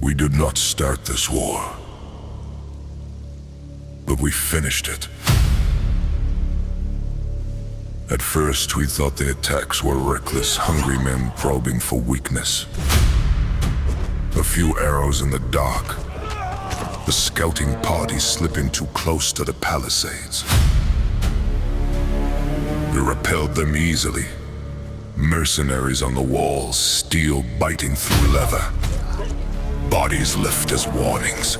We did not start this war, but we finished it. At first, we thought the attacks were reckless, hungry men probing for weakness. A few arrows in the dark, the scouting party slipping too close to the palisades. We repelled them easily. Mercenaries on the walls, steel biting through leather. Bodies left as warnings.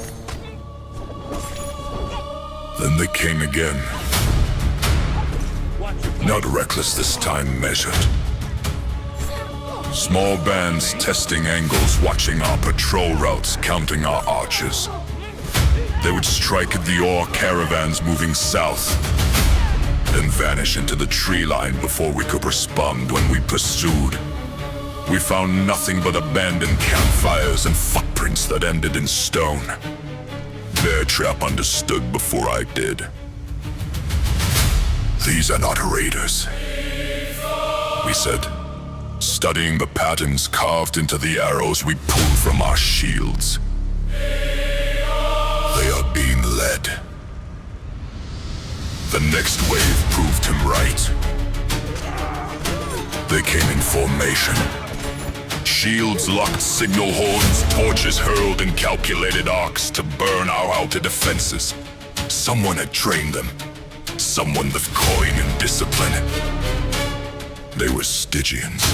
Then they came again. Not reckless this time, measured. Small bands testing angles, watching our patrol routes, counting our archers. They would strike at the ore caravans moving south, then vanish into the tree line before we could respond when we pursued. We found nothing but abandoned campfires and footprints that ended in stone. Beartrap understood before I did. These are not raiders, we said, studying the patterns carved into the arrows we pulled from our shields. They are being led. The next wave proved him right. They came in formation. Shields locked, signal horns, torches hurled in calculated arcs to burn our outer defenses. Someone had trained them. Someone with coin and discipline. They were Stygians.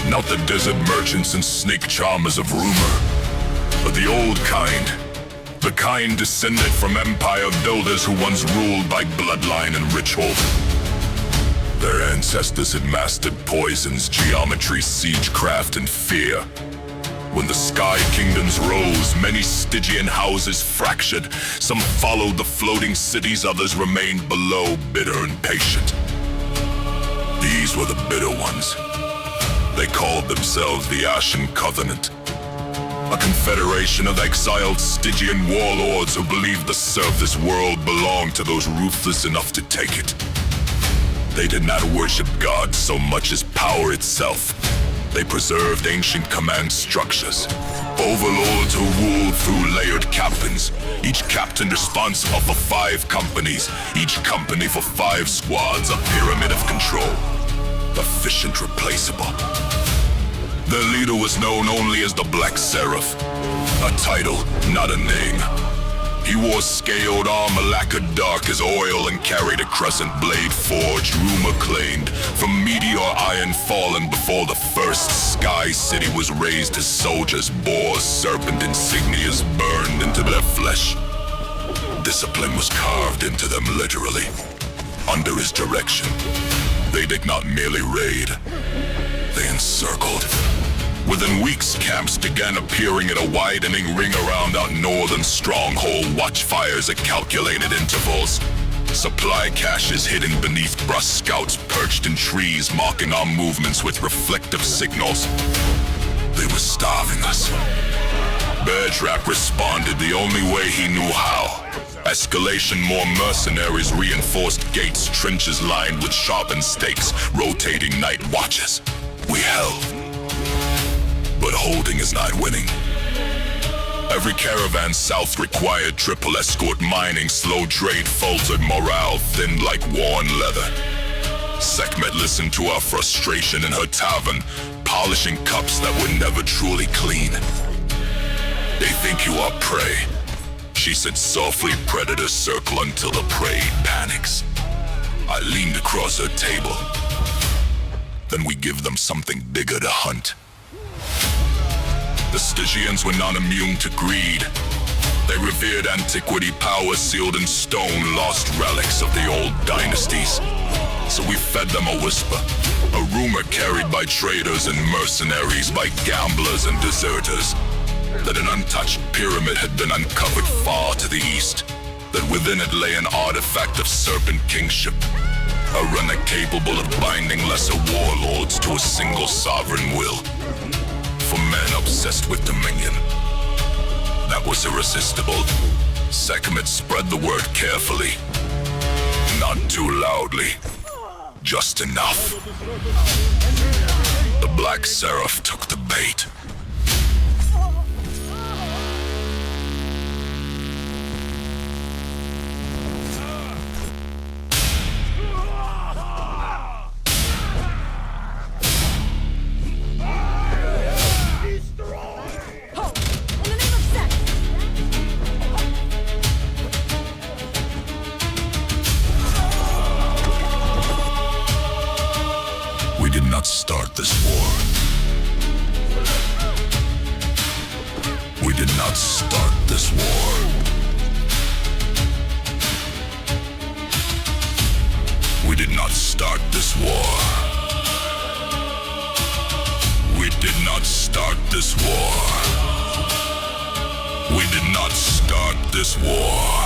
Not the desert merchants and snake charmers of rumor, but the old kind. The kind descended from empire builders who once ruled by bloodline and ritual. Their ancestors had mastered poisons, geometry, siegecraft, and fear. When the Sky Kingdoms rose, many Stygian houses fractured. Some followed the floating cities, others remained below, bitter and patient. These were the bitter ones. They called themselves the Ashen Covenant. A confederation of exiled Stygian warlords who believed the surface world belonged to those ruthless enough to take it. They did not worship God so much as power itself. They preserved ancient command structures. Overlords who ruled through layered captains. Each captain responsible for 5 companies. Each company for 5 squads, a pyramid of control. Efficient, replaceable. Their leader was known only as the Black Seraph. A title, not a name. He wore scaled armor lacquered dark as oil and carried a crescent blade forged, rumor claimed, from meteor iron fallen before the first Sky City was raised as soldiers bore serpent insignias burned into their flesh. Discipline was carved into them literally. Under his direction, they did not merely raid, they encircled. Within weeks, camps began appearing at a widening ring around our northern stronghold, watchfires at calculated intervals. Supply caches hidden beneath brush, scouts perched in trees, marking our movements with reflective signals. They were starving us. Beartrap responded the only way he knew how. Escalation, more mercenaries, reinforced gates, trenches lined with sharpened stakes, rotating night watches. We held. But holding is not winning. Every caravan south required triple escort mining, slow trade faltered morale, thinned like worn leather. Sekhmet listened to our frustration in her tavern, polishing cups that were never truly clean. They think you are prey, she said softly. Predators circle until the prey panics. I leaned across her table. Then we give them something bigger to hunt. The Stygians were not immune to greed. They revered antiquity, power sealed in stone, lost relics of the old dynasties. So we fed them a whisper, a rumor carried by traders and mercenaries, by gamblers and deserters, that an untouched pyramid had been uncovered far to the east, that within it lay an artifact of serpent kingship, a relic capable of binding lesser warlords to a single sovereign will. For men obsessed with dominion. That was irresistible. Sekhmet spread the word carefully. Not too loudly. Just enough. The Black Seraph took the bait. this war. We did not start this war.